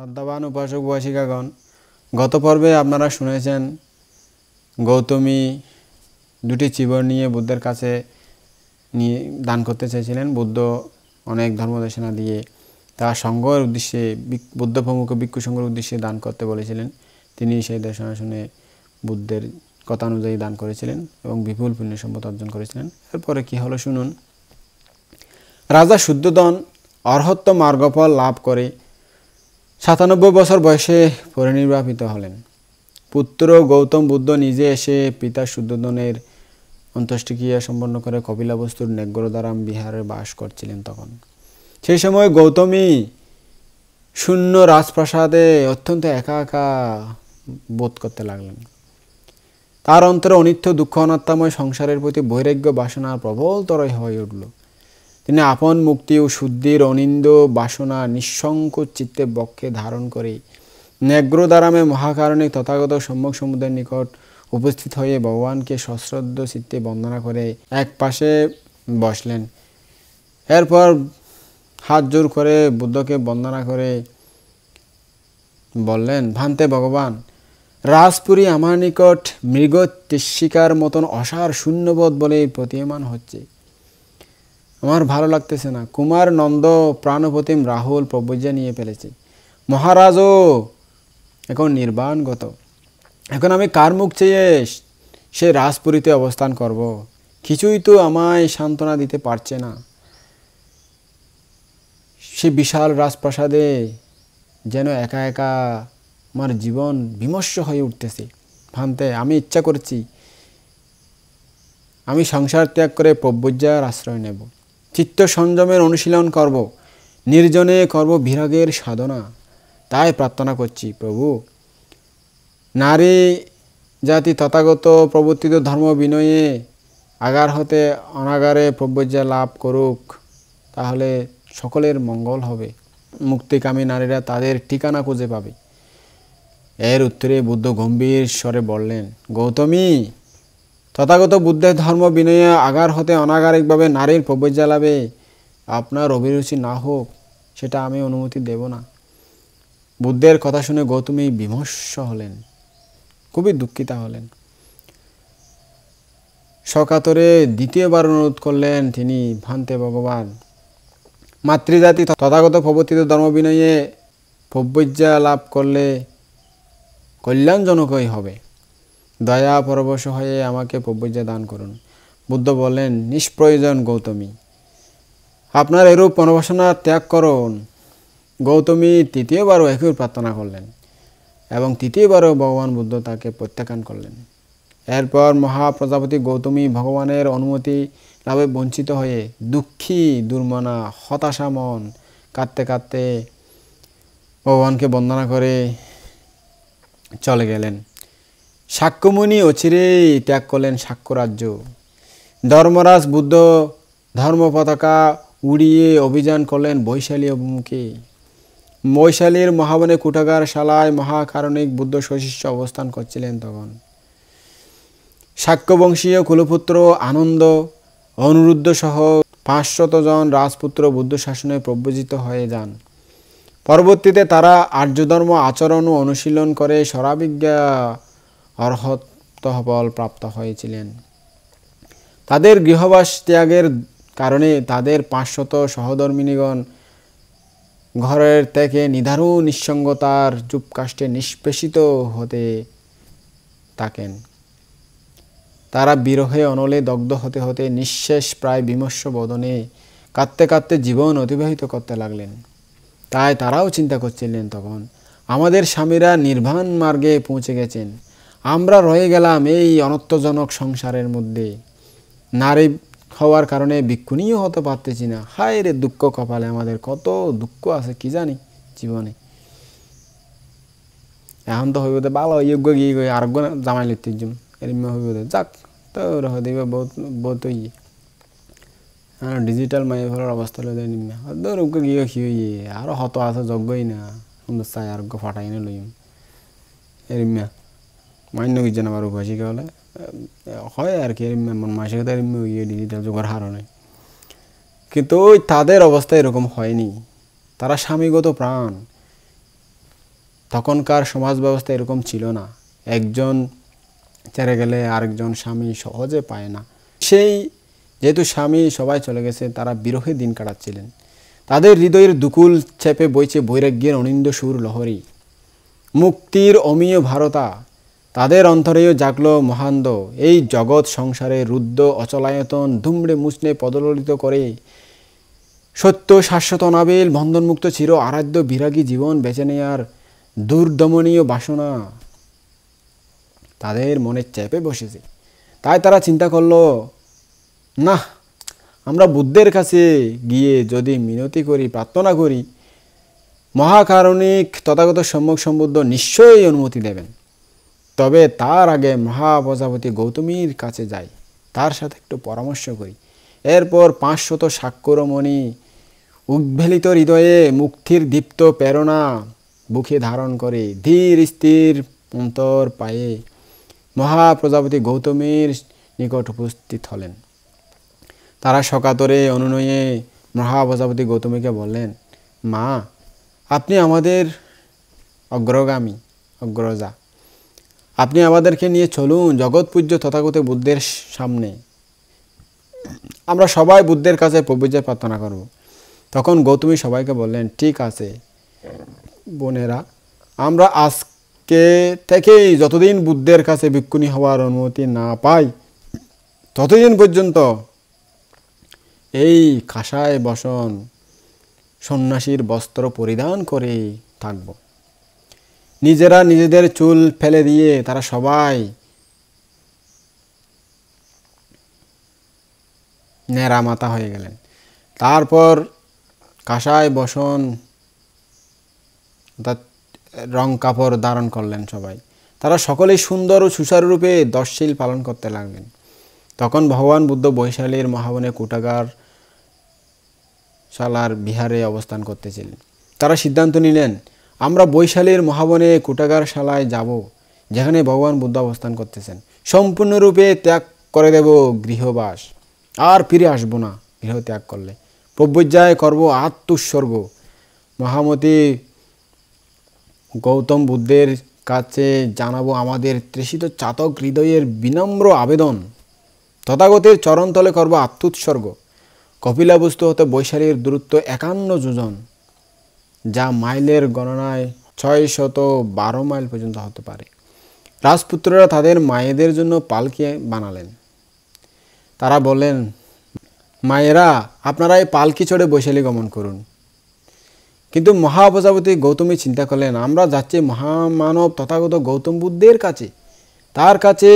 শ্রদ্ধাবান উপাসক উপাসিকাগণ, গত পর্বে আপনারা শুনেছেন গৌতমী দুটি চিবর নিয়ে বুদ্ধের কাছে নিয়ে দান করতে চেয়েছিলেন। বুদ্ধ অনেক ধর্মদেশনা দিয়ে তার সংঘের উদ্দেশ্যে বুদ্ধ প্রমুখ ভিক্ষু সংঘের উদ্দেশ্যে দান করতে বলেছিলেন। তিনি সেই দেশনা শুনে বুদ্ধের কথা অনুযায়ী দান করেছিলেন এবং বিপুল পুণ্য সম্পদ অর্জন করেছিলেন। এরপরে কি হলো শুনুন। রাজা শুদ্ধোধন অর্হত্ব মার্গফল লাভ করে ৯৭ বছর বয়সে পরিনির্বাপিত হলেন। পুত্র গৌতম বুদ্ধ নিজে এসে পিতা শুদ্ধোধনের অন্ত্যেষ্টিক্রিয়া সম্পন্ন করে কপিলাবস্তুর নেগ্রোদারাম বিহারে বাস করছিলেন। তখন সেই সময় গৌতমী শূন্য রাজপ্রাসাদে অত্যন্ত একা একা বোধ করতে লাগলেন। তার অন্তরে অনিত্য দুঃখ অনাত্মাময় সংসারের প্রতি বৈরাগ্য বাসনার প্রবলতর হয়ে উঠল। তিনি আপন মুক্তি ও শুদ্ধির অনিন্দ বাসনা নিঃসংকোচ চিত্তে বক্ষে ধারণ করে নেগ্রোদারামে মহাকারণিক তথাগত সম্যক সমুদ্রের নিকট উপস্থিত হয়ে ভগবানকে সশ্রদ্ধ চিত্তে বন্দনা করে এক পাশে বসলেন। এরপর হাত জোর করে বুদ্ধকে বন্দনা করে বললেন, ভান্তে ভগবান, রাজপুরী আমার নিকট মৃগ তৃষ্ণিকার মতন অসার শূন্যবোধ বলে প্রতীয়মান হচ্ছে। আমার ভালো লাগতেছে না। কুমার নন্দ প্রাণপ্রতিম রাহুল প্রবজ্ঞা নিয়ে ফেলেছে। মহারাজও এখন নির্বাণগত। এখন আমি কার মুখ চেয়ে সে রাজপুরীতে অবস্থান করব? কিছুই তো আমায় সান্ত্বনা দিতে পারছে না। সে বিশাল রাজপ্রাসাদে যেন একা একা আমার জীবন বিমর্ষ হয়ে উঠতেছে। ভান্তে, আমি ইচ্ছা করছি আমি সংসার ত্যাগ করে প্রব্রজ্যার আশ্রয় নেব, চিত্ত সংযমের অনুশীলন করব, নির্জনে করব বিরাগের সাধনা। তাই প্রার্থনা করছি প্রভু, নারী জাতি তথাগত প্রবর্তিত ধর্ম বিনয়ে আগার হতে অনাগারে প্রব্রজ্যা লাভ করুক, তাহলে সকলের মঙ্গল হবে। মুক্তিকামী নারীরা তাদের ঠিকানা খুঁজে পাবে। এর উত্তরে বুদ্ধ গম্ভীর স্বরে বললেন, গৌতমী, তথাগত বুদ্ধের ধর্ম বিনয়ে আগার হতে অনাগারিকভাবে নারীর প্রব্রজ্যা লাভে আপনার অভিরুচি না হোক, সেটা আমি অনুমতি দেব না। বুদ্ধের কথা শুনে গৌতমী বিমর্ষ হলেন, খুবই দুঃখিতা হলেন। সকাতরে দ্বিতীয়বার অনুরোধ করলেন তিনি, ভান্তে ভগবান, মাতৃজাতি তথাগত প্রবর্তিত ধর্ম বিনয়ে প্রব্রজ্যা লাভ করলে কল্যাণজনকই হবে। দয়া পরবশ হয়ে আমাকে প্রব্রজ্যা দান করুন। বুদ্ধ বললেন, নিষ্প্রয়োজন গৌতমী, আপনার এরূপ অনবাসনা ত্যাগ করুন। গৌতমী তৃতীয়বারও একই প্রার্থনা করলেন এবং তৃতীয়বারও ভগবান বুদ্ধ তাকে প্রত্যাখ্যান করলেন। এরপর মহাপ্রজাপতি গৌতমী ভগবানের অনুমতি লাভে বঞ্চিত হয়ে দুঃখী দুর্মনা হতাশা মন কাঁদতে কাঁদতে ভগবানকে বন্দনা করে চলে গেলেন। শাক্যমুনি অচিরেই ত্যাগ করলেন শাক্য রাজ্য। ধর্মরাজ বুদ্ধ ধর্ম পতাকা উড়িয়ে অভিযান করলেন বৈশালী অভিমুখে। বৈশালীর মহাবনে কুটাগার শালায় মহাকারণিক বুদ্ধ সশিষ্য অবস্থান করছিলেন। তখন শাক্যবংশীয় কুলপুত্র আনন্দ, অনিরুদ্ধ সহ ৫০০ জন রাজপুত্র বুদ্ধ শাসনে প্রব্রজিত হয়ে যান। পরবর্তীতে তারা আর্যধর্ম আচরণ ও অনুশীলন করে স্বরাবিজ্ঞা অর্হত্ব ফল প্রাপ্ত হয়েছিলেন। তাদের গৃহবাস ত্যাগের কারণে তাদের ৫০০ সহধর্মিণীগণ ঘরের থেকে নিদারুণ নিঃসঙ্গতার যূপকাষ্ঠে নিষ্পেষিত হতে থাকেন। তারা বিরহে অনলে দগ্ধ হতে হতে নিঃশেষ প্রায় বিমর্ষ বদনে কাঁদতে কাঁদতে জীবন অতিবাহিত করতে লাগলেন। তাই তারাও চিন্তা করছিলেন, তখন আমাদের স্বামীরা নির্বাণ মার্গে পৌঁছে গেছেন, আমরা রয়ে গেলাম এই অনর্থজনক সংসারের মধ্যে। নারী হওয়ার কারণে ভিক্ষুণীও হতে পারতেছি না। হায় রে দুঃখ কপালে, আমাদের কত দুঃখ আছে কি জানি জীবনে। এখন তো হইব ভালো যোগ্য গিয়ে গিয়ে আরোগ্য জামাই লিখতে এরম হইব, যাক তো হইব বহুত ইয়ে ডিজিটাল মাই ফেলার অবস্থা লই নিম্ন রোগ্য গিয়ে কি হইয়ে আরো হত আছে যোগ্যই না সুন্দর চাই আরোগ্য ফাটাই না লইম এরিম্যা মান্য গিয়ে আমার উপাসিকা হলে হয় আর কি মাসে কথা ইয়ে ডিজিটাল যুগের হারণে। কিন্তু ওই তাদের অবস্থা এরকম হয়নি। তারা স্বামীগত প্রাণ, তখনকার সমাজ ব্যবস্থা এরকম ছিল না, একজন ছেড়ে গেলে আরেকজন স্বামী সহজে পায় না। সেই যেহেতু স্বামী সবাই চলে গেছে, তারা বিরহে দিন কাটাচ্ছিলেন। তাদের হৃদয়ের দুকুল চেপে বইছে বৈরাগ্যের অনিন্দ সুর লহরী, মুক্তির অমীয় ভারতা। তাদের অন্তরেও জাগল মহান্দ। এই জগৎ সংসারে রুদ্ধ অচলায়তন দুমড়ে মুচড়ে পদললিত করে সত্য শাশ্বত অনাবিল বন্ধনমুক্ত চির আরাধ্য বিরাগী জীবন বেছে নেয়ার দুর্দমনীয় বাসনা তাদের মনে চেপে বসেছে। তাই তারা চিন্তা করল, না, আমরা বুদ্ধের কাছে গিয়ে যদি মিনতি করি, প্রার্থনা করি, মহাকারণিক তথাগত সম্যক সম্বুদ্ধ নিশ্চয়ই অনুমতি দেবেন। তবে তার আগে মহাপ্রজাপতি গৌতমীর কাছে যাই, তার সাথে একটু পরামর্শ করি। এরপর 500 সাক্ষরমণি উদ্বেলিত হৃদয়ে মুক্তির দীপ্ত প্রেরণা বুকে ধারণ করে ধীর স্থির অন্তর পায়ে মহাপ্রজাপতি গৌতমীর নিকট উপস্থিত হলেন। তারা সকাতরে অনুনয়ে মহাপ্রজাপতি গৌতমীকে বললেন, মা, আপনি আমাদের অগ্রজা, আপনি আমাদেরকে নিয়ে চলুন জগৎপূজ্য তথাগত বুদ্ধের সামনে। আমরা সবাই বুদ্ধের কাছে প্রভুজয় প্রার্থনা করব। তখন গৌতমী সবাইকে বললেন, ঠিক আছে বোনেরা, আমরা আজকে থেকেই যতদিন বুদ্ধের কাছে ভিক্ষুণী হওয়ার অনুমতি না পাই, ততদিন পর্যন্ত এই কাঁসায় বসন সন্ন্যাসীর বস্ত্র পরিধান করে থাকব। নিজেরা নিজেদের চুল ফেলে দিয়ে তারা সবাই ন্যাড়া মাথা হয়ে গেলেন। তারপর কাঁসায় বসন অর্থাৎ রং কাপড় ধারণ করলেন সবাই। তারা সকলেই সুন্দর ও সুচারুরূপে দশশীল পালন করতে লাগলেন। তখন ভগবান বুদ্ধ বৈশালীর মহাবনে কুটাগার শালার বিহারে অবস্থান করতেছিলেন। তারা সিদ্ধান্ত নিলেন, আমরা বৈশালীর মহাবনে কুটাগার শালায় যাব, যেখানে ভগবান বুদ্ধ অবস্থান করতেছেন। সম্পূর্ণরূপে ত্যাগ করে দেব গৃহবাস, আর ফিরে আসবো না। গৃহ ত্যাগ করলে প্রব্রজ্যায় করব আত্মোৎসর্গ। মহামতি গৌতম বুদ্ধের কাছে জানাবো আমাদের তৃষিত চাতক হৃদয়ের বিনম্র আবেদন। তথাগতের চরণতলে করব আত্মোৎসর্গ। কপিলাবস্তু হতে বৈশালীর দূরত্ব 51 যোজন, যা মাইলের গণনায় 612 মাইল পর্যন্ত হতে পারে। রাজপুত্ররা তাদের মায়েদের জন্য পালকি বানালেন। তারা বললেন, মায়েরা, আপনারা এই পালকি চড়ে বৈশালী গমন করুন। কিন্তু মহাপ্রজাপতি গৌতমী চিন্তা করলেন, আমরা যাচ্ছি মহামানব তথাগত গৌতম বুদ্ধের কাছে। তার কাছে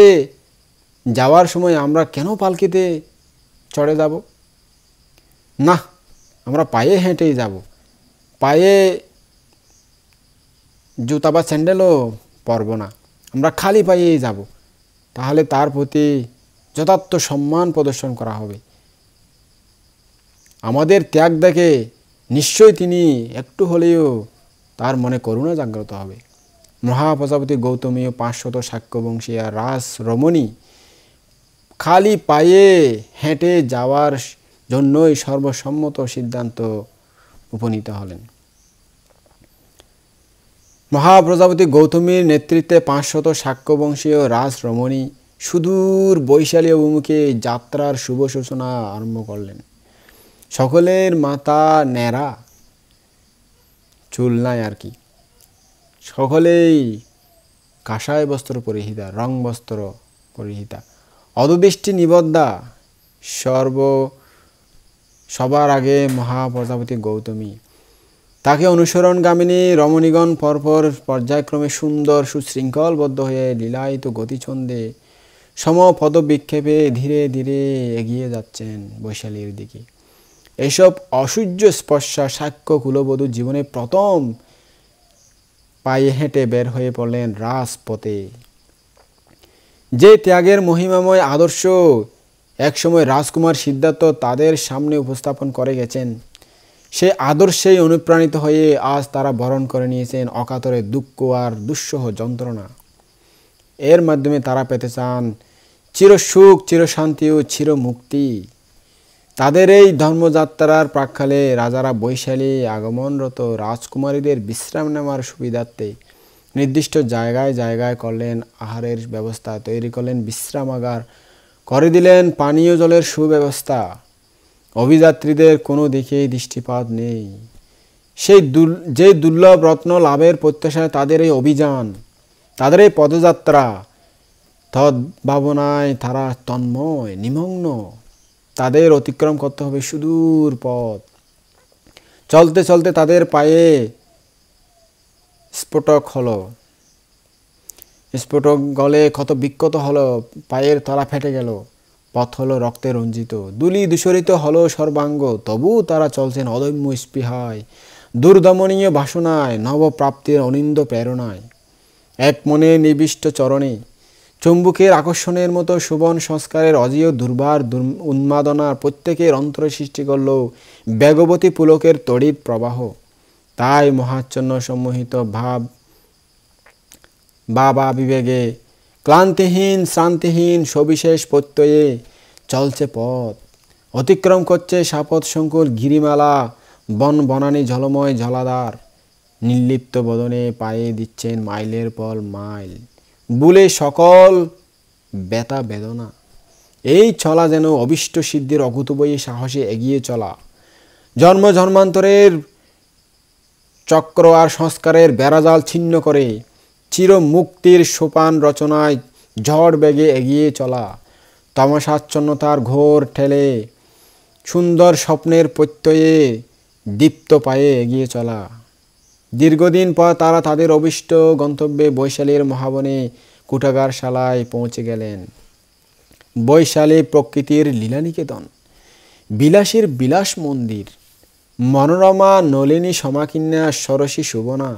যাওয়ার সময় আমরা কেন পালকিতে চড়ে যাব? না, আমরা পায়ে হেঁটেই যাব। পায়ে জুতা বা স্যান্ডেলও পরব না, আমরা খালি পায়েই যাব। তাহলে তার প্রতি যথার্থ সম্মান প্রদর্শন করা হবে। আমাদের ত্যাগ দেখে নিশ্চয়ই তিনি একটু হলেও তার মনে করুণা জাগ্রত হবে। মহাপ্রজাপতি গৌতমী ও 500 শাক্যবংশী আর রাস রমণী খালি পায়ে হেঁটে যাওয়ার জন্যই সর্বসম্মত সিদ্ধান্ত উপনীত হলেন। মহাপ্রজাপতি গৌতমীর নেতৃত্বে 500 শাক্যবংশীয় রাস রমণী সুদূর বৈশালী অভিমুখে যাত্রার শুভ সূচনা আরম্ভ করলেন। সকলের মাথা ন্যাড়া, চুল নাই আর কি। সকলেই কাঁসায় বস্ত্র পরিহিতা, রং বস্ত্র পরিহিতা, অদৃষ্টি নিবদ্ধা। সবার আগে মহাপ্রজাপতি গৌতমী, তাকে অনুসরণগামিনী রমণীগণ পরপর পর্যায়ক্রমে সুন্দর সুশৃঙ্খলবদ্ধ হয়ে লীলায়িত গতিছন্দে সমপদ বিক্ষেপে ধীরে ধীরে এগিয়ে যাচ্ছেন বৈশালীর দিকে। এসব অসূর্য স্পর্শা সাক্ষ্য কুলবধূ জীবনে প্রথম পায়ে হেঁটে বের হয়ে পড়লেন রাজপথে। যে ত্যাগের মহিমাময় আদর্শ একসময় রাজকুমার সিদ্ধার্থ তাদের সামনে উপস্থাপন করে গেছেন, সে আদর্শেই অনুপ্রাণিত হয়ে আজ তারা বরণ করে নিয়েছেন অকাতরে দুঃখ আর দুঃসহ যন্ত্রণা। এর মাধ্যমে তারা পেতে চান চিরসুখ, চিরশান্তি ও চিরমুক্তি। তাদের এই ধর্মযাত্রার প্রাক্কালে রাজারা বৈশালী আগমনরত রাজকুমারীদের বিশ্রাম নেওয়ার সুবিধার্থে নির্দিষ্ট জায়গায় জায়গায় করলেন আহারের ব্যবস্থা, তৈরি করলেন বিশ্রামাগার, করে দিলেন পানীয় জলের সুব্যবস্থা। অভিযাত্রীদের কোনো দিকেই দৃষ্টিপাত নেই। যে দুর্লভ রত্ন লাভের প্রত্যাশায় তাদের এই অভিযান, তাদের এই পদযাত্রা, তদ্ভাবনায় তারা তন্ময় নিমগ্ন। তাদের অতিক্রম করতে হবে সুদূর পথ। চলতে চলতে তাদের পায়ে স্ফোটক হলো, স্ফোটক গলে ক্ষত বিক্ষত হলো, পায়ের তলা ফেটে গেল, পথ হলো রক্তে রঞ্জিত, ধূলি দূষরিত হলো সর্বাঙ্গ। তবু তারা চলছেন অদম্য স্পৃহায়, দুর্দমনীয় বাসনায়, নবপ্রাপ্তির অনিন্দ প্রেরণায়। এক মনে নিবিষ্ট চরণে চুম্বকের আকর্ষণের মতো সুবন সংস্কারের অজীয় দুর্বার উন্মাদনা প্রত্যেকের অন্তরে সৃষ্টি করল বেগবতী পুলকের তড়িৎ প্রবাহ। তাই মহাচ্ছন্ন সম্মোহিত ভাব বা বিবেগে ক্লান্তিহীন শ্রান্তিহীন সবিশেষ প্রত্যয়ে চলছে পথ, অতিক্রম করছে সাপত সংকুল গিরিমালা, বন বনানী জলময় জলাধার। নির্লিপ্ত বদনে পায়ে দিচ্ছেন মাইলের পর মাইল, বুলে সকল ব্যথা বেদনা। এই চলা যেন অবিষ্ট সিদ্ধির অকুতবয়ী সাহসে এগিয়ে চলা। জন্ম জন্মান্তরের চক্র আর সংস্কারের বেড়াজাল ছিন্ন করে চির মুক্তির সোপান রচনায় ঝড় বেগে এগিয়ে চলা। তমসাচ্ছন্নতার ঘোর ঠেলে সুন্দর স্বপ্নের প্রত্যয়ে দীপ্ত পায়ে এগিয়ে চলা। দীর্ঘদিন পর তারা তাদের অভিষ্ট গন্তব্যে বৈশালীর মহাবনে কুটাগারশালায় পৌঁছে গেলেন। বৈশালী প্রকৃতির লীলানিকেতন, বিলাসীর বিলাস মন্দির, মনোরমা নলিনী সমাকিন্যা সরসী সুবনা,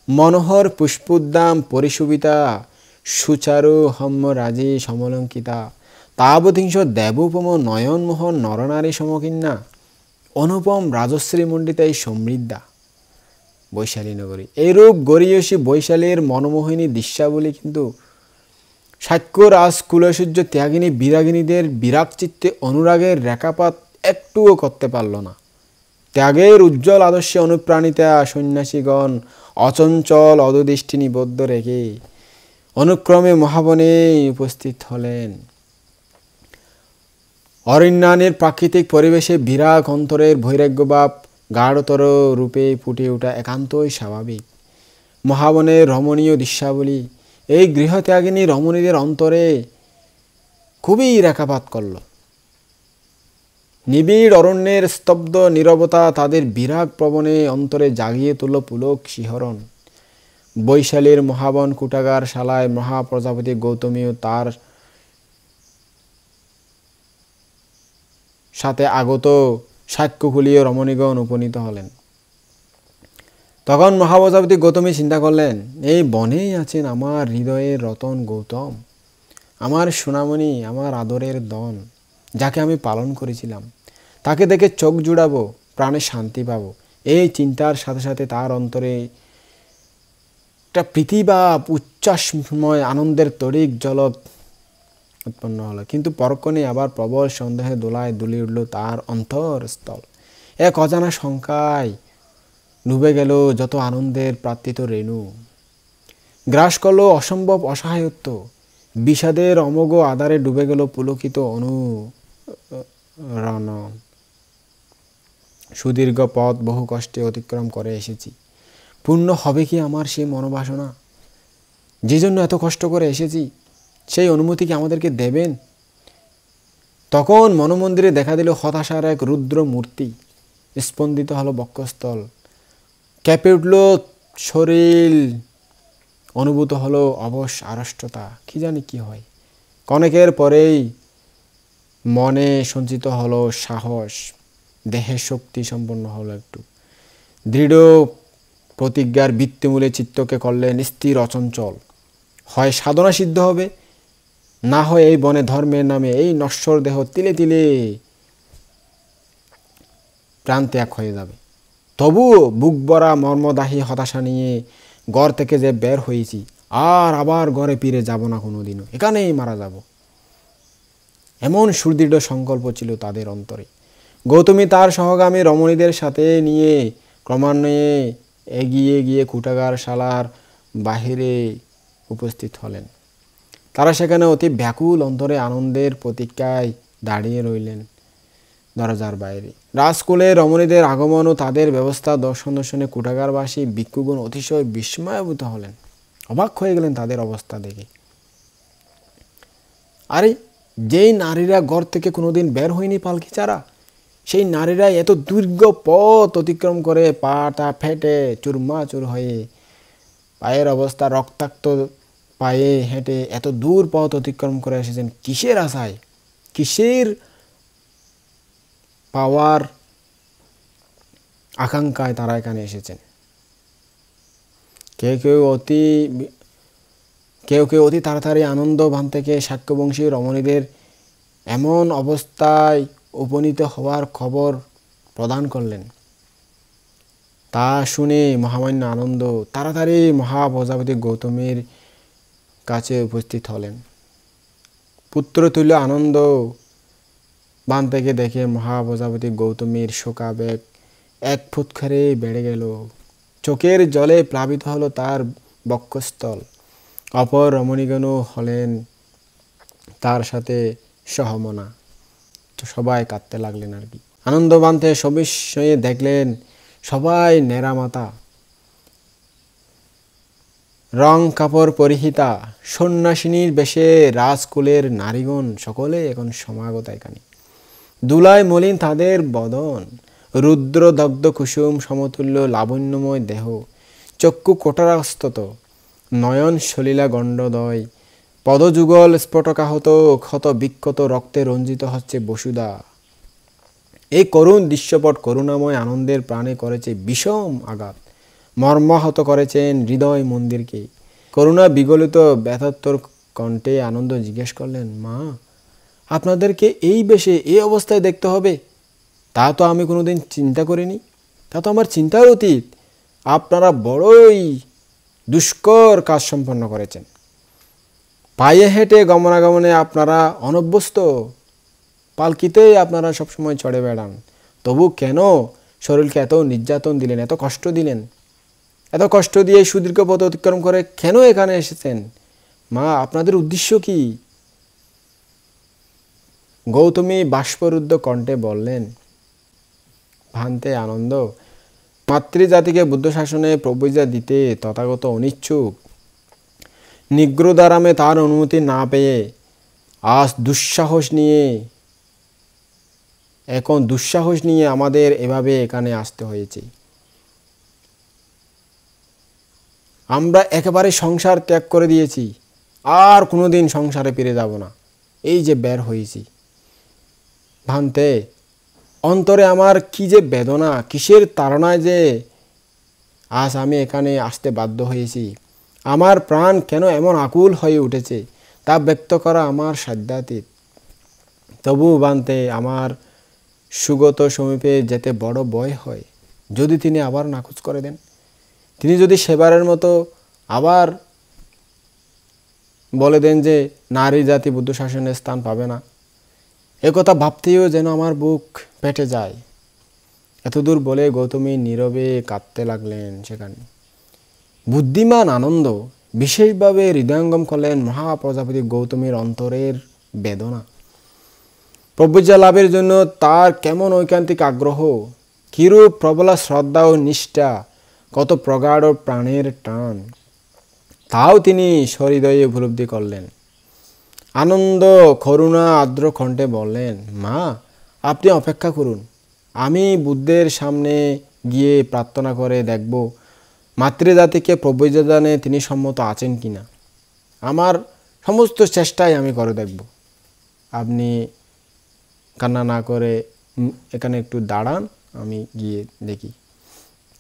মনোহর পুষ্পোদ্যাম পরিশোভিতা, সুচারু হম্যরাজি সমলঙ্কিতা, তাবধিংস দেবোপম নয়নমোহন নরনারী সমকিন্যা, অনুপম রাজশ্রী মণ্ডিতা এই সমৃদ্ধা বৈশালী নগরী। এইরূপ গরিয়সী বৈশালীর মনোমোহিনী দৃশ্যাবলী কিন্তু সাক্ষ্য রাজ কুলসূর্য ত্যাগিনী বিরাগিনীদের বিরাগ চিত্তে অনুরাগের রেখাপাত একটুও করতে পারল না। ত্যাগের উজ্জ্বল আদর্শে অনুপ্রাণিতা সন্ন্যাসীগণ অচঞ্চল অদৃষ্টি নিবদ্ধ রেখে অনুক্রমে মহাবনে উপস্থিত হলেন। অরণ্যানের প্রাকৃতিক পরিবেশে বিরাগ অন্তরের বৈরাগ্যভাব গাঢ়তর রূপে ফুটে ওঠা একান্তই স্বাভাবিক। মহাবনের রমণীয় দৃশ্যাবলী এই গৃহত্যাগিনী রমণীদের অন্তরে খুবই রেখাপাত করল। নিবিড় অরণ্যের স্তব্ধ নীরবতা তাদের বিরাগ প্রবণে অন্তরে জাগিয়ে তুলল পুলক শিহরণ। বৈশালীর মহাবন কুটাগার শালায় মহাপ্রজাপতি গৌতমী ও তার সাথে আগত সাক্ষ্যকুলীয় রমণীগণ উপনীত হলেন। তখন মহাপ্রজাপতি গৌতমী চিন্তা করলেন, এই বনেই আছেন আমার হৃদয়ের রতন গৌতম, আমার সোনামণি, আমার আদরের দন, যাকে আমি পালন করেছিলাম। তাকে দেখে চোখ জুড়াবো, প্রাণে শান্তি পাবো। এই চিন্তার সাথে সাথে তার অন্তরে একটা প্রীতিবা উচ্ছ্বাসময় আনন্দের তড়িৎ ঝলক উৎপন্ন হলো। কিন্তু পরক্ষণে আবার প্রবল সন্দেহে দোলায় দুলিয়ে উঠল তার অন্তরস্থল। এক অজানা শঙ্কায় ডুবে গেল যত আনন্দের প্রার্থিত রেণু। গ্রাস করল অসম্ভব অসহায়ত্ব। বিষাদের অমোঘ আধারে ডুবে গেল পুলকিত অনুরণ। সুদীর্ঘ পথ বহু কষ্টে অতিক্রম করে এসেছি। পূর্ণ হবে কি আমার সেই মনোবাসনা? যে জন্য এত কষ্ট করে এসেছি, সেই অনুমতি কি আমাদেরকে দেবেন? তখন মনোমন্দিরে দেখা দিল হতাশার এক রুদ্র মূর্তি। স্পন্দিত হলো বক্ষস্থল, কেঁপে উঠল শরীর, অনুভূত হলো অবশ আড়ষ্টতা। কি জানি কি হয়। কনেকের পরেই মনে সঞ্চিত হলো সাহস, দেহে শক্তি সম্পন্ন হলো একটু। দৃঢ় প্রতিজ্ঞার ভিত্তিমূলে চিত্তকে করলেন স্থির অচঞ্চল। হয় সাধনা সিদ্ধ হবে, না হয় এই বনে ধর্মের নামে এই নশ্বর দেহ তিলে তিলে প্রাণ ত্যাগ হয়ে যাবে। তবুও বুক ভরা মর্মদাহী হতাশা নিয়ে ঘর থেকে যে বের হয়েছি, আর আবার ঘরে ফিরে যাব না কোনোদিনও, এখানেই মারা যাব, এমন সুদৃঢ় সংকল্প ছিল তাদের অন্তরে। গৌতমী তার সহগামী রমণীদের সাথে নিয়ে ক্রমান্বয়ে এগিয়ে গিয়ে কুটাগার শালার বাহিরে উপস্থিত হলেন। তারা সেখানে অতি ব্যাকুল অন্তরে আনন্দের প্রতীক্ষায় দাঁড়িয়ে রইলেন দরজার বাইরে। রাজকুলের রমণীদের আগমন ও তাদের ব্যবস্থা দর্শন দর্শনে কুটাগারবাসী ভিক্ষুগণ অতিশয় বিস্ময়াভূত হলেন, অবাক হয়ে গেলেন তাদের অবস্থা দেখে। আরে, যেই নারীরা ঘর থেকে কোনোদিন বের হয়নি পালকি ছাড়া, সেই নারীরা এত দীর্ঘ পথ অতিক্রম করে পাটা ফেটে চুরমাচুর হয়ে পায়ের অবস্থা রক্তাক্ত পায়ে হেঁটে এত দূর পথ অতিক্রম করে এসেছেন কিসের আশায়, কিসের পাওয়ার আকাঙ্ক্ষায় তারা এখানে এসেছেন। কেউ কেউ অতি তাড়াতাড়ি আনন্দবান থেকে শাক্যবংশী রমণীদের এমন অবস্থায় উপনীত হওয়ার খবর প্রদান করলেন। তা শুনে মহামান্য আনন্দ তাড়াতাড়ি মহাপ্রজাপতি গৌতমীর কাছে উপস্থিত হলেন। পুত্রতুল্য আনন্দ বান থেকে দেখে মহাপ্রজাপতি গৌতমীর শোকাবেগ এক ফুৎকারে বেড়ে গেল। চোখের জলে প্লাবিত হলো তার বক্ষস্থল। অপর রমণীগণ হলেন তার সাথে সহমনা। তো সবাই কাঁদতে লাগলেন আর কি। আনন্দবান্তে সবিস্ময়ে দেখলেন সবাই নেড়ামাতা, রং কাপড় পরিহিতা সন্ন্যাসিনীর বেশে রাজকুলের নারীগণ সকলে এখন সমাগত এখানে। দুলায় মলিন তাদের বদন, রুদ্র দগ্ধ কুসুম সমতুল্য লাবণ্যময় দেহ, চক্ষু কোটরাস্তত, নয়ন সলিলা গণ্ডদয়, পদযুগল স্ফটকাহত ক্ষত বিক্ষত রক্তে রঞ্জিত হচ্ছে বসুধা। এই করুণ দৃশ্যপট করুণাময় আনন্দের প্রাণে করেছে বিষম আঘাত, মর্মাহত করেছেন হৃদয় মন্দিরকে। করুণা বিগলিত ব্যথাত্তর কণ্ঠে আনন্দ জিজ্ঞেস করলেন, মা, আপনাদেরকে এই বেশে এই অবস্থায় দেখতে হবে তা তো আমি কোনোদিন চিন্তা করিনি, তা তো আমার চিন্তার অতীত। আপনারা বড়ই দুষ্কর কাজ সম্পন্ন করেছেন। পায়ে হেঁটে গমনাগমনে আপনারা অনভ্যস্ত, পালকিতেই আপনারা সবসময় চড়ে বেড়ান, তবু কেন শরীরকে এত নির্যাতন দিলেন, এত কষ্ট দিলেন? এত কষ্ট দিয়ে সুদীর্ঘ পথ অতিক্রম করে কেন এখানে এসেছেন? মা, আপনাদের উদ্দেশ্য কি? গৌতমী বাষ্পরুদ্ধ কণ্ঠে বললেন, ভান্তে আনন্দ, মাতৃজাতিকে বুদ্ধ শাসনে প্রবর্জা দিতে তথাগত অনিচ্ছুক। নিগ্রোদারামে তার অনুমতি না পেয়ে আজ দুঃসাহস নিয়ে আমাদের এভাবে এখানে আসতে হয়েছে। আমরা একেবারে সংসার ত্যাগ করে দিয়েছি, আর কোনোদিন সংসারে ফিরে যাব না। এই যে বের হয়েছি, ভান্তে, অন্তরে আমার কি যে বেদনা, কিসের তাড়নায় যে আজ আমি এখানে আসতে বাধ্য হয়েছি। আমার প্রাণ কেন এমন আকুল হয়ে উঠেছে তা ব্যক্ত করা আমার সাধ্যাতীত। তবু ভান্তে, আমার সুগত সমীপে যেতে বড় ভয় হয়। যদি তিনি আবার নাকচ করে দেন, তিনি যদি সেবারের মতো আবার বলে দেন যে নারী জাতি বুদ্ধ শাসনের স্থান পাবে না, একথা ভাবতেও যেন আমার বুক পেটে যায়। এতদূর বলে গৌতমী নীরবে কাঁদতে লাগলেন। সেখানে বুদ্ধিমান আনন্দ বিশেষভাবে হৃদয়ঙ্গম করলেন মহাপ্রজাপতি গৌতমীর অন্তরের বেদনা। প্রবজ্জা লাভের জন্য তার কেমন ঐকান্তিক আগ্রহ, কিরূপ প্রবলা শ্রদ্ধা ও নিষ্ঠা, কত প্রগাঢ় প্রাণের টান, তাও তিনি সহৃদয়ে উপলব্ধি করলেন। আনন্দ করুণা আর্দ্র কণ্ঠে বললেন, মা, আপনি অপেক্ষা করুন। আমি বুদ্ধের সামনে গিয়ে প্রার্থনা করে দেখব মাতৃজাতিকে প্রবর্জদানে তিনি সম্মত আছেন কিনা। আমার সমস্ত চেষ্টাই আমি করে দেখব। আপনি কান্না না করে এখানে একটু দাঁড়ান, আমি গিয়ে দেখি।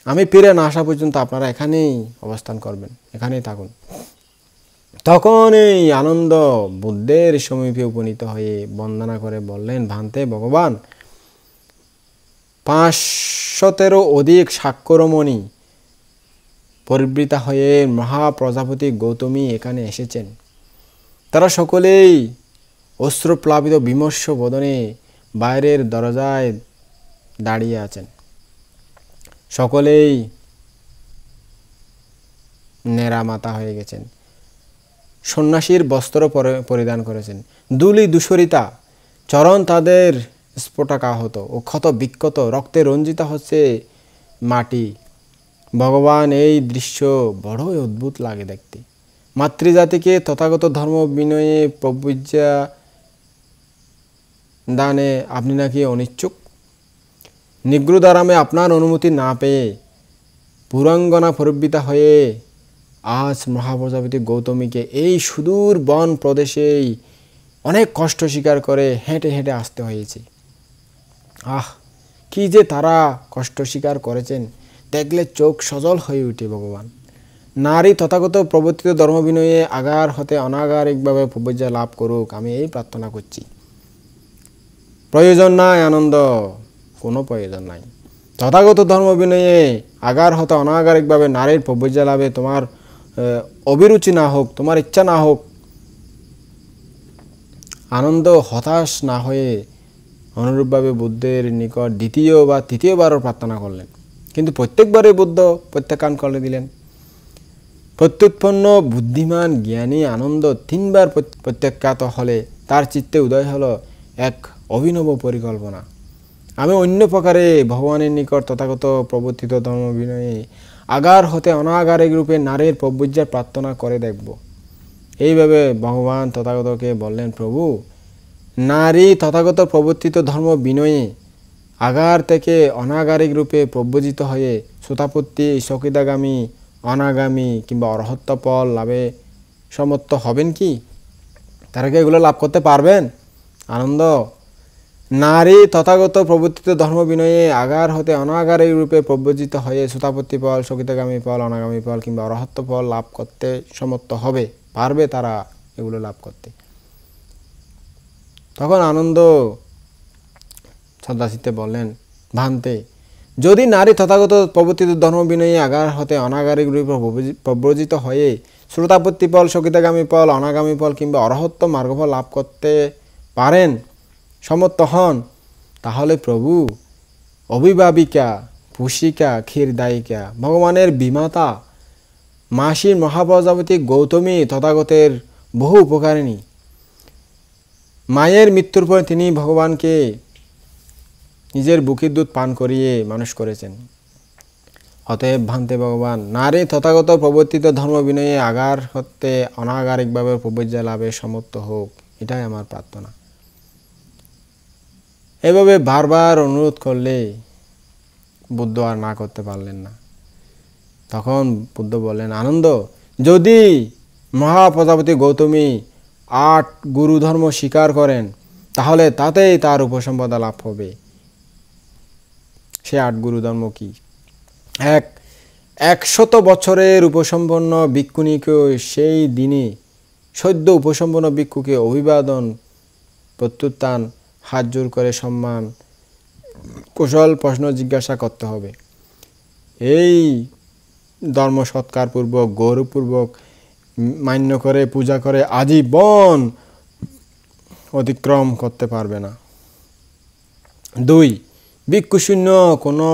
আমি ফিরে না আসা পর্যন্ত আপনারা এখানেই অবস্থান করবেন, এখানেই থাকুন। তখন এই আনন্দ বুদ্ধের সমীপে উপনীত হয়ে বন্দনা করে বললেন, ভান্তে ভগবান, 500-এরও অধিক সাক্ষ্যরমণী পরিবৃতা হয়ে মহাপ্রজাপতি গৌতমী এখানে এসেছেন। তারা সকলেই অশ্রুপ্লাবিত বিমর্ষ বদনে বাইরের দরজায় দাঁড়িয়ে আছেন। সকলেই নেড়া মাথা হয়ে গেছেন, সন্ন্যাসীর বস্ত্র পরিধান করেছেন। ধূলি ধূসরিতা, চরণ তাদের স্ফোটাকাহত ও ক্ষত বিক্ষত, রক্তে রঞ্জিত হচ্ছে মাটি। ভগবান এই দৃশ্য বড়ই অদ্ভুত লাগে দেখতে। মাতৃজাতিকে তথাগত ধর্ম বিনয়ে প্রবজ্জা দানে আপনি নাকি অনিচ্ছুক? নিগ্রোদারামে আপনার অনুমতি না পেয়ে পুরাঙ্গনা পরিবৃতা হয়ে আজ মহাপ্রজাপতি গৌতমীকে এই সুদূর বন প্রদেশেই অনেক কষ্ট স্বীকার করে হেঁটে হেঁটে আসতে হয়েছে। আহ, কি যে তারা কষ্ট স্বীকার করেছেন, দেখলে চোখ সজল হয়ে উঠে। ভগবান নারী তথাগত প্রবর্তিত ধর্ম বিনয়ে আগার হতে অনাগারিকভাবে প্রবজ্জা লাভ করুক, আমি এই প্রার্থনা করছি। প্রয়োজন নাই আনন্দ, কোনো প্রয়োজন নাই। তথাগত ধর্ম বিনয়ে আগার হতে অনাগারিকভাবে নারীর প্রবজ্জা লাভে তোমার অভিরুচি না হোক, তোমার ইচ্ছা না হোক। আনন্দ হতাশ না হয়ে অনুরূপভাবে বুদ্ধের নিকট দ্বিতীয় বা তৃতীয়বারও প্রার্থনা করলেন, কিন্তু প্রত্যেকবারই বুদ্ধ প্রত্যাখ্যান করে দিলেন। প্রত্যুৎপন্ন বুদ্ধিমান জ্ঞানী আনন্দ তিনবার প্রত্যাখ্যাত হলে তার চিত্তে উদয় হলো এক অভিনব পরিকল্পনা। আমি অন্য প্রকারে ভগবানের নিকট তথাগত প্রবর্তিত ধর্ম বিনয়ে আগার হতে অনাগারিক রূপে নারীর প্রবজ্জার প্রার্থনা করে দেখব। এইভাবে ভগবান তথাগতকে বললেন, প্রভু, নারী তথাগত প্রবর্তিত ধর্ম বিনয়ে আগার থেকে অনাগারিক রূপে প্রব্রজিত হয়ে সুতাপত্তি, সকিদাগামী, অনাগামী কিংবা অরহত্ত ফল লাভে সমর্থ হবেন কি? তারা কি এগুলো লাভ করতে পারবেন? আনন্দ, নারী তথাগত প্রবর্তিত ধর্ম বিনয়ে আগার হতে অনাগারিক রূপে প্রব্রজিত হয়ে সুতাপত্তি ফল, সকিতাগামী ফল, অনাগামী ফল কিংবা অরহত্ত ফল লাভ করতে সমর্থ হবে, পারবে তারা এগুলো লাভ করতে। তখন আনন্দ শ্রদ্ধাচিত্তে বললেন, ভান্তে, যদি নারী তথাগত প্রবর্তিত ধর্ম বিনয়ে আগার হতে অনাগারিক রূপে প্রব্রজিত হয়ে শ্রোতাপত্তি ফল, সকিতাগামী ফল, অনাগামী ফল কিংবা অরহত্ত মার্গফল লাভ করতে পারেন, সমর্থ হন, তাহলে প্রভু অভিভাবিকা, পুষিকা, ক্ষীরদায়িকা, ভগবানের বিমাতা, মাসির মহাপ্রজাপতি গৌতমী তথাগতের বহু উপকারিণী। মায়ের মৃত্যুর পর তিনি ভগবানকে নিজের বুকের দুধ পান করিয়ে মানুষ করেছেন। অতএব ভান্তে ভগবান, নারী তথাগত প্রবর্তিত ধর্ম বিনয়ে আগার হতে অনাগারিকভাবে প্রবজ্জা লাভে সমর্থ হোক, এটাই আমার প্রার্থনা। এভাবে বারবার অনুরোধ করলে বুদ্ধ আর না করতে পারলেন না। তখন বুদ্ধ বললেন, আনন্দ, যদি মহাপ্রজাপতি গৌতমী 8 গুরু ধর্ম স্বীকার করেন, তাহলে তাতেই তার উপসম্পদা লাভ হবে। সে 8 গুরু ধর্ম কি? 100 বছরের উপসম্পন্ন ভিক্ষুণীকে সেই দিনে সদ্য উপসম্পন্ন ভিক্ষুকে অভিবাদন, প্রত্যুত্থান, হাত জোর করে সম্মান, কুশল প্রশ্ন জিজ্ঞাসা করতে হবে। এই ধর্ম সৎকারপূর্বক, গৌরবপূর্বক মান্য করে পূজা করে আজীবন অতিক্রম করতে পারবে না। 2, ভিক্ষুশূন্য কোনো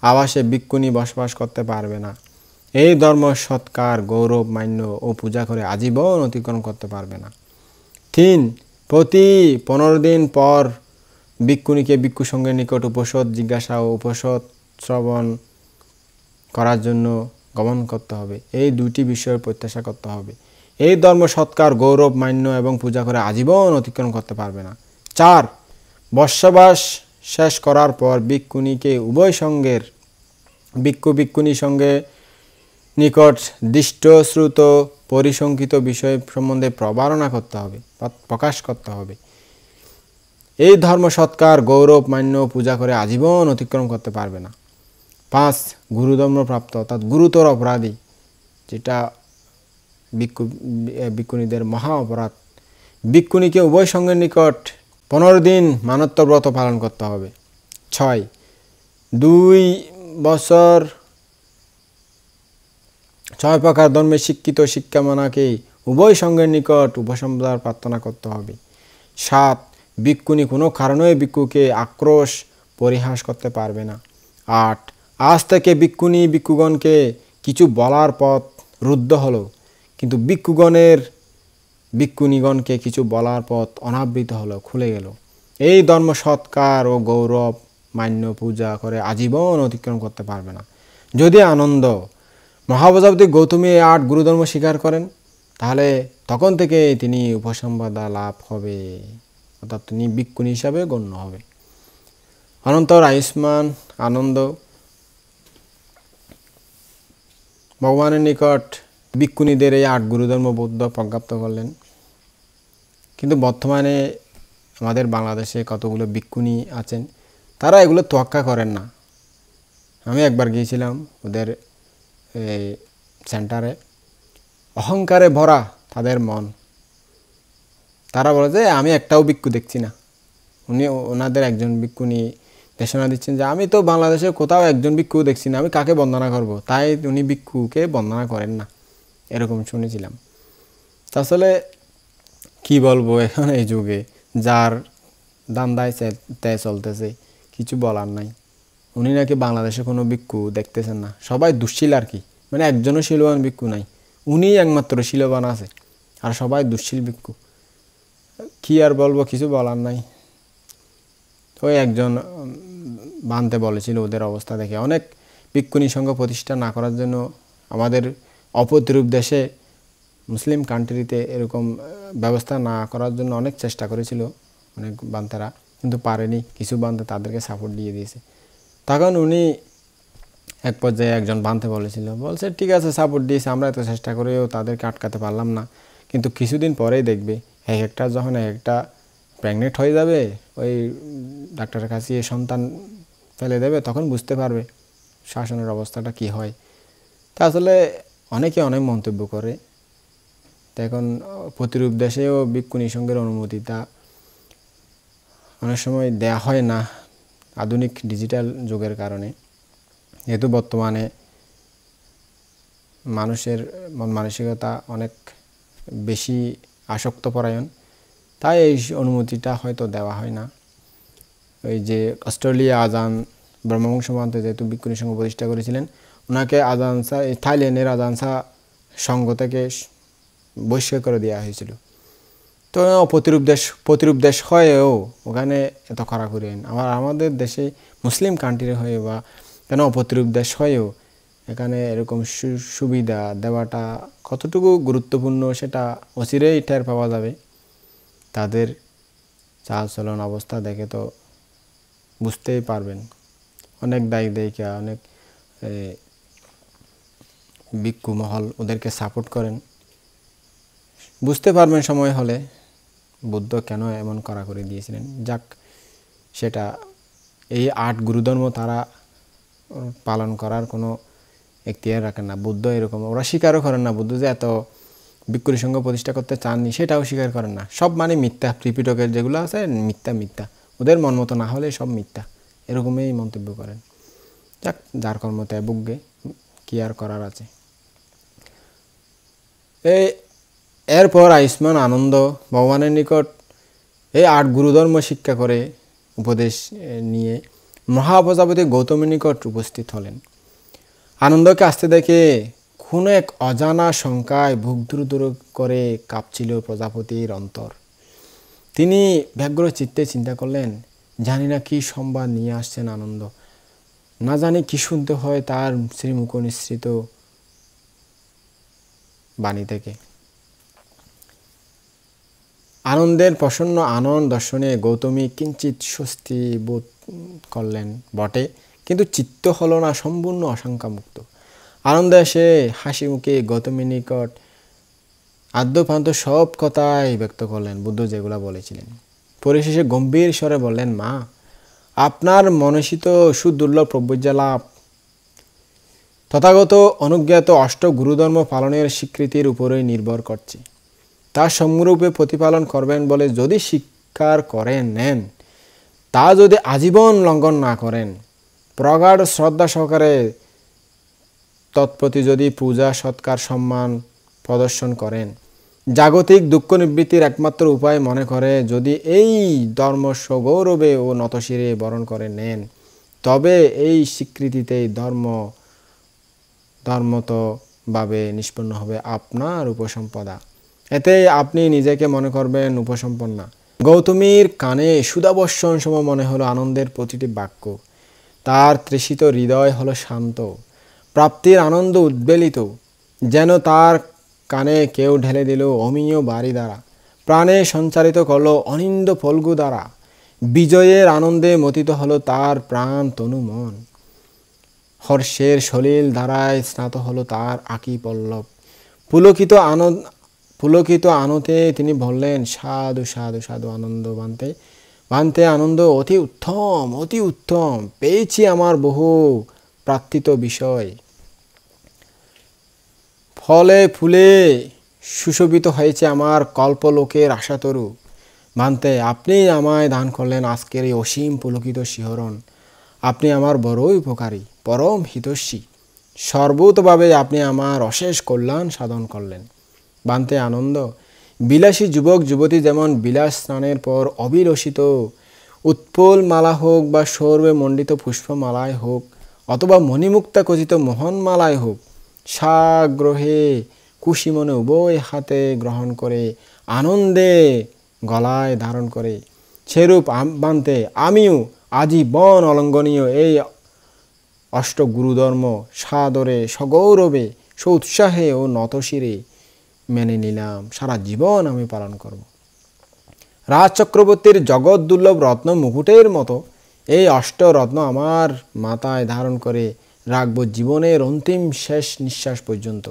আবাসে ভিক্ষুণী বসবাস করতে পারবে না। এই ধর্ম সৎকার, গৌরব মান্য ও পূজা করে আজীবন অতিক্রম করতে পারবে না। 3, প্রতি 15 দিন পর ভিক্ষুণীকে ভিক্ষু সঙ্গের নিকট উপসদ জিজ্ঞাসা ও উপসদ শ্রবণ করার জন্য গমন করতে হবে। এই 2টি বিষয়ের প্রত্যাশা করতে হবে। এই ধর্ম সৎকার, গৌরব মান্য এবং পূজা করে আজীবন অতিক্রম করতে পারবে না। 4, বর্ষবাস শেষ করার পর ভিক্ষুণীকে উভয় সঙ্গের ভিক্ষু ভিক্ষুণী সঙ্গে নিকট দৃষ্ট, শ্রুত, পরিসংখ্যিত বিষয় সম্বন্ধে প্রবারণা করতে হবে, প্রকাশ করতে হবে। এই ধর্ম সৎকার, গৌরব মান্য পূজা করে আজীবন অতিক্রম করতে পারবে না। 5, গুরুধর্ম প্রাপ্ত অর্থাৎ গুরুতর অপরাধী, যেটা ভিক্ষুণীদের মহা অপরাধ। ভিক্ষুণীকে উভয় সঙ্গের নিকট 15 দিন মানত্ব ব্রত পালন করতে হবে। 6, 2 বছর 6 প্রকার ধর্মে শিক্ষিত শিক্ষামানাকে উভয় সঙ্গের নিকট উপসম্পদার প্রার্থনা করতে হবে। 7, ভিক্ষুণী কোনো কারণে ভিক্ষুকে আক্রোশ পরিহাস করতে পারবে না। 8, আজ থেকে ভিক্ষুণী ভিক্ষুগণকে কিছু বলার পথ রুদ্ধ হলো, কিন্তু ভিক্ষুণীগণকে কিছু বলার পথ অনাবৃত হলো, খুলে গেল। এই ধর্ম সৎকার ও গৌরব মান্য পূজা করে আজীবন অতিক্রম করতে পারবে না। যদি আনন্দ মহাপ্রজাপতি গৌতমী এই 8 গুরুধর্ম স্বীকার করেন, তাহলে তখন থেকে তিনি উপসম্পদা লাভ হবে, অর্থাৎ তিনি ভিক্ষুণী হিসাবে গণ্য হবে। অনন্তর আয়ুষ্মান আনন্দ ভগবানের নিকট ভিক্ষুণীদের এই 8 গুরুধর্ম বৌদ্ধ প্রজ্ঞাপ্ত করলেন। কিন্তু বর্তমানে আমাদের বাংলাদেশে কতগুলো ভিক্ষুণী আছেন, তারা এগুলো তোয়াক্কা করেন না। আমি একবার গিয়েছিলাম ওদের এই সেন্টারে, অহংকারে ভরা তাদের মন। তারা বলে যে আমি একটাও ভিক্ষু দেখছি না। ওনাদের একজন ভিক্ষুণী দেশনা দিচ্ছেন যে আমি তো বাংলাদেশে কোথাও একজন ভিক্ষু দেখছি না, আমি কাকে বন্দনা করব। তাই উনি ভিক্ষুকে বন্দনা করেন না, এরকম শুনেছিলাম। আসলে কি বলবো, এখন এই যুগে যার দান্দায় তে চলতেছে, কিছু বলার নাই। উনি নাকি বাংলাদেশে কোনো ভিক্ষু দেখতেছেন না, সবাই দুশ্শীল আর কি, মানে একজনও শীলবান ভিক্ষু নাই, উনিই একমাত্র শীলবান আছে, আর সবাই দুশ্শীল ভিক্ষু। কি আর বলবো, কিছু বলার নাই। ওই একজন বানতে বলেছিল ওদের অবস্থা দেখে, অনেক ভিক্ষুণী সংঘ প্রতিষ্ঠা না করার জন্য আমাদের অপদ্রূপ দেশে মুসলিম কান্ট্রিতে এরকম ব্যবস্থা না করার জন্য অনেক চেষ্টা করেছিল অনেক বান্তারা, কিন্তু পারেনি। কিছু বান্তে তাদেরকে সাপোর্ট দিয়ে দিয়েছে। তখন উনি এক পর্যায়ে একজন বানতে বলছে ঠিক আছে সাপোর্ট দিয়েছে, আমরা এত চেষ্টা করেও তাদেরকে আটকাতে পারলাম না, কিন্তু কিছুদিন পরেই দেখবে যখন একটা প্রেগনেন্ট হয়ে যাবে, ওই ডাক্তারের কাছে সন্তান ফেলে দেবে, তখন বুঝতে পারবে শাসনের অবস্থাটা কি হয়। তা আসলে অনেকে অনেক মন্তব্য করে। তো এখন প্রতিরূপ দেশেও ভিক্ষুণী সংঘের অনুমতিটা অনেক সময় দেয়া হয় না, আধুনিক ডিজিটাল যুগের কারণে। যেহেতু বর্তমানে মানুষের মন মানসিকতা অনেক বেশি আসক্তপরায়ণ, তাই এই অনুমতিটা হয়তো দেওয়া হয় না। ওই যে অস্ট্রেলিয়া আজান ব্রহ্মবংশ মহান্ত যেহেতু ভিক্ষুণী সংঘ প্রতিষ্ঠা করেছিলেন, ওনাকে আজানসা থাইল্যান্ডের আজানসা সংঘ থেকে বহিষ্কার করে দেওয়া হয়েছিল। তো প্রতিরূপ দেশ হয়েও ওখানে এত কড়াকড়ি আইন, আমাদের দেশে মুসলিম কান্ট্রি হয়ে বা কেন প্রতিরূপ দেশ হয়েও এখানে এরকম সুবিধা দেওয়াটা কতটুকু গুরুত্বপূর্ণ সেটা অচিরেই টের পাওয়া যাবে। তাদের চালচলন অবস্থা দেখে তো বুঝতেই পারবেন। অনেক দায়িকা অনেক ভিক্ষু মহল ওদেরকে সাপোর্ট করেন। বুঝতে পারবেন সময় হলে বুদ্ধ কেন এমন করা করে দিয়েছিলেন। যাক, সেটা এই 8 গুরুধর্ম তারা পালন করার কোনো এখতিয়ার রাখেন না। বুদ্ধ এরকম, ওরা স্বীকারও করেন না বুদ্ধ যে এত ভিক্ষুণী সংঘ প্রতিষ্ঠা করতে চাননি, সেটাও স্বীকার করেন না। সব মানে মিথ্যা, ত্রিপিটকের যেগুলো আছে মিথ্যা, ওদের মন মতো না হলে সব মিথ্যা, এরকমই মন্তব্য করেন। যাক, যার কর্ম তাই ভুগবে, কি আর করার আছে। এরপর আয়ুষ্মান আনন্দ ভগবানের নিকট এই 8 গুরুধর্ম শিক্ষা করে উপদেশ নিয়ে মহাপ্রজাপতি গৌতমের নিকট উপস্থিত হলেন। আনন্দকে আসতে দেখে কোনো এক অজানা শঙ্কায় বুক দুরুদুরু করে কাঁপছিল প্রজাপতির অন্তর। তিনি ব্যগ্র চিত্তে চিন্তা করলেন, জানি না কি সংবাদ নিয়ে আসছেন আনন্দ, না জানি কি শুনতে হয় তার শ্রীমুখ নিঃসৃত বাণী থেকে। আনন্দের প্রসন্ন আনন্দ দর্শনে গৌতমী কিঞ্চিত স্বস্তি বোধ করলেন বটে, কিন্তু চিত্ত হল না সম্পূর্ণ আশঙ্কামুক্ত। আনন্দে এসে হাসি মুখে গৌতমীর নিকট আদ্যপান্ত সব কথাই ব্যক্ত করলেন, বুদ্ধ যেগুলা বলেছিলেন। পরিশেষে গম্ভীর স্বরে বললেন, মা, আপনার মনসিত সুদুর্লভ প্রব্রজ্জা লাভ তথাগত অনুজ্ঞাত 8 গুরুধর্ম পালনের স্বীকৃতির উপরেই নির্ভর করছে। তা সম্যরূপে প্রতিপালন করবেন বলে যদি স্বীকার করেন নেন, তা যদি আজীবন লঙ্ঘন না করেন, প্রগাঢ় শ্রদ্ধা সহকারে তৎপ্রতি যদি পূজা সৎকার সম্মান প্রদর্শন করেন, জাগতিক দুঃখ নিবৃত্তির একমাত্র উপায় মনে করে যদি এই ধর্ম সগৌরবে ও নতশিরে বরণ করে নেন, তবে এই স্বীকৃতিতেই ধর্মত ভাবে নিষ্পন্ন হবে আপনার উপসম্পদা। এতে আপনি নিজেকে মনে করবেন উপসম্পন্না। গৌতমীর কানে সুধাবর্ষণ সম মনে হলো আনন্দের প্রতিটি বাক্য। তার তৃষিত হৃদয় হলো শান্ত, প্রাপ্তির আনন্দ উদ্বেলিত। যেন তার কানে কেউ ঢেলে দিল অমীয় বাড়ি দ্বারা, প্রাণে সঞ্চারিত করলো অনিন্দ ফল্গু দ্বারা। বিজয়ের আনন্দে মথিত হলো তার প্রাণ তনু মন। হর্ষের সলিল ধারায় স্নাত হলো তার আকি পল্লব। পুলকিত আনতে তিনি বললেন, সাধু সাধু সাধু আনন্দ বান্তে বান্তে আনন্দ অতি উত্তম, অতি উত্তম। পেয়েছি আমার বহু প্রার্থিত বিষয়। ফলে ফুলে সুশোভিত হয়েছে আমার কল্পলোকের আশাতরু। বান্তে, আপনি আমায় দান করলেন আজকের এই অসীম পুলকিত শিহরণ। আপনি আমার বড়ই উপকারী, পরম হিতৈষী। সর্বতভাবে আপনি আমার অশেষ কল্যাণ সাধন করলেন। বান্তে আনন্দ, বিলাসী যুবক যুবতী যেমন বিলাস স্নানের পর অবিলসিত উৎপল মালা হোক বা সৌরভে মণ্ডিত পুষ্পমালায় হোক অথবা মণিমুক্তা খচিত মোহনমালায় হোক, সাগ্রহে কুশিমনে উভয় হাতে গ্রহণ করে আনন্দে গলায় ধারণ করে, সেরূপ বান্তে আমিও আজীবন অলঙ্ঘনীয় এই অষ্টগুরুধর্ম সাদরে সগৌরবে সৌৎসাহে ও নতশিরে মেনে নিলাম। সারা জীবন আমি পালন করব। রাজ চক্রবর্তীর জগৎ দুর্লভ রত্ন মুকুটের মতো এই অষ্টরত্ন আমার মাথায় ধারণ করে রাখব জীবনের অন্তিম শেষ নিঃশ্বাস পর্যন্ত।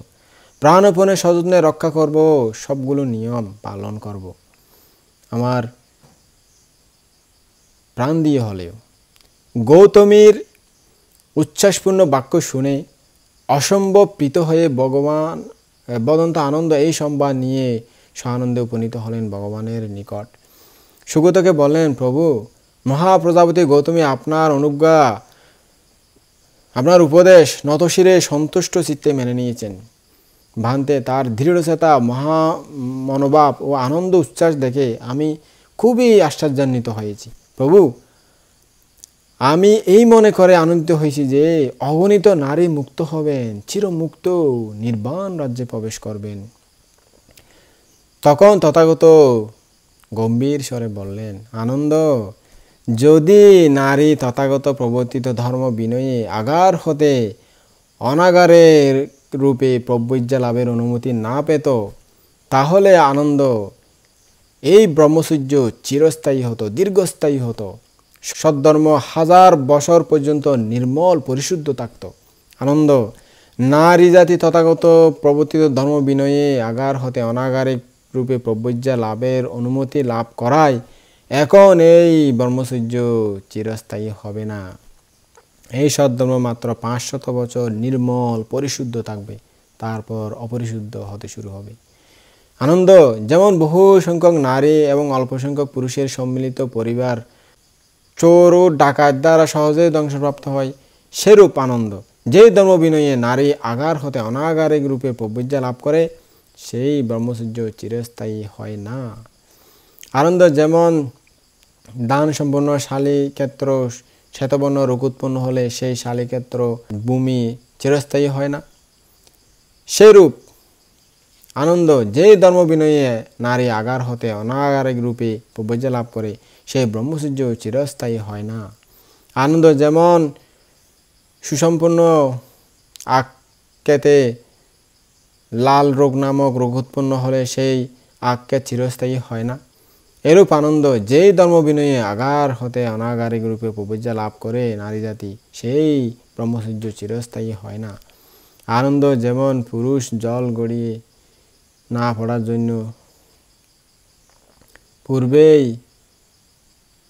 প্রাণপণে সযত্নে রক্ষা করব, সবগুলো নিয়ম পালন করব আমার প্রাণ দিয়ে হলেও। গৌতমীর উচ্ছ্বাসপূর্ণ বাক্য শুনে অসম্ভব প্রীত হয়ে ভগবান বদন্ত আনন্দ এই সংবাদ নিয়ে সানন্দে উপনীত হলেন ভগবানের নিকট। সুগতকে বললেন, প্রভু, মহাপ্রজাপতি গৌতমী আপনার অনুজ্ঞা, আপনার উপদেশ নতশিরে সন্তুষ্ট চিত্তে মেনে নিয়েছেন। ভান্তে, তার দৃঢ়চেতা মহা মনোভাব ও আনন্দ উচ্ছ্বাস দেখে আমি খুবই আশ্চর্যান্বিত হয়েছি। প্রভু, আমি এই মনে করে আনন্দিত হয়েছি যে অগণিত নারী মুক্ত হবেন, চিরমুক্ত নির্বাণ রাজ্যে প্রবেশ করবেন। তখন তথাগত গম্ভীর স্বরে বললেন, আনন্দ, যদি নারী তথাগত প্রবর্তিত ধর্ম বিনয়ে আগার হতে অনাগারের রূপে প্রব্রজ্যা লাভের অনুমতি না পেত, তাহলে আনন্দ এই ব্রহ্মচর্য চিরস্থায়ী হতো, দীর্ঘস্থায়ী হতো। সদ্ধর্ম 1000 বছর পর্যন্ত নির্মল পরিশুদ্ধ থাকত। আনন্দ, নারী জাতি তথাগত প্রবর্তিত ধর্ম বিনয়ে আগার হতে অনাগারিক রূপে প্রব্রজ্যা লাভের অনুমতি লাভ করায় এখন এই ব্রহ্মচর্য চিরস্থায়ী হবে না। এই সদ্ধর্ম মাত্র 500 বছর নির্মল পরিশুদ্ধ থাকবে, তারপর অপরিশুদ্ধ হতে শুরু হবে। আনন্দ, যেমন বহু সংখ্যক নারী এবং অল্প সংখ্যক পুরুষের সম্মিলিত পরিবার চোর ও ডাকাত দ্বারা সহজে ধ্বংসপ্রাপ্ত হয়, সেরূপ আনন্দ, যে ধর্ম বিনয়ে নারী আগার হতে অনাগারিক রূপে প্রব্রজ্যা লাভ করে, সেই ব্রহ্মচর্য চিরস্থায়ী হয় না। আনন্দ, যেমন দান সম্পন্ন শালীক্ষেত্র শ্বেতবর্ণ রোগ উৎপন্ন হলে সেই শালীক্ষেত্র ভূমি চিরস্থায়ী হয় না, সেরূপ আনন্দ, যে ধর্ম বিনয়ে নারী আগার হতে অনাগারিক রূপে প্রব্রজ্যা লাভ করে, সেই ব্রহ্মচর্য চিরস্থায়ী হয় না। আনন্দ, যেমন সুসম্পন্ন আক্ষেতে লাল রোগ নামক রোগ উৎপন্ন হলে সেই আক্ষেত চিরস্থায়ী হয় না, এরূপ আনন্দ, যেই ধর্ম বিনয়ে আগার হতে অনাগারিক রূপে প্রব্রজ্যা লাভ করে নারী জাতি, সেই ব্রহ্মচর্য চিরস্থায়ী হয় না। আনন্দ, যেমন পুরুষ জল গড়িয়ে না পড়ার জন্য পূর্বেই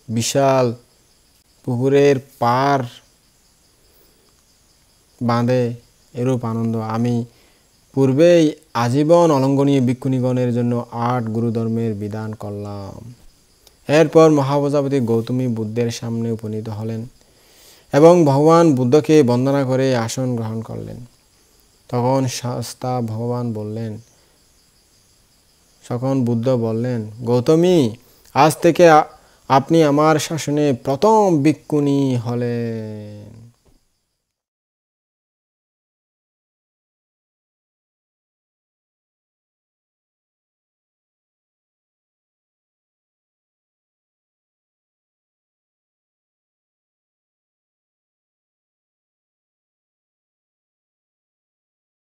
বিশাল পুকুরের পার বাঁধে, এরূপ আনন্দ আমি পূর্বেই আজীবন অলঙ্ঘনীয় ভিক্ষুণীগণের জন্য 8 গুরুধর্মের বিধান করলাম। এরপর মহাপ্রজাপতি গৌতমী বুদ্ধের সামনে উপনীত হলেন এবং ভগবান বুদ্ধকে বন্দনা করে আসন গ্রহণ করলেন। তখন শাস্তা ভগবান বললেন, তখন বুদ্ধ বললেন, গৌতমী, আজ থেকে আপনি আমার শাসনে প্রথম ভিক্ষুণী হলেন।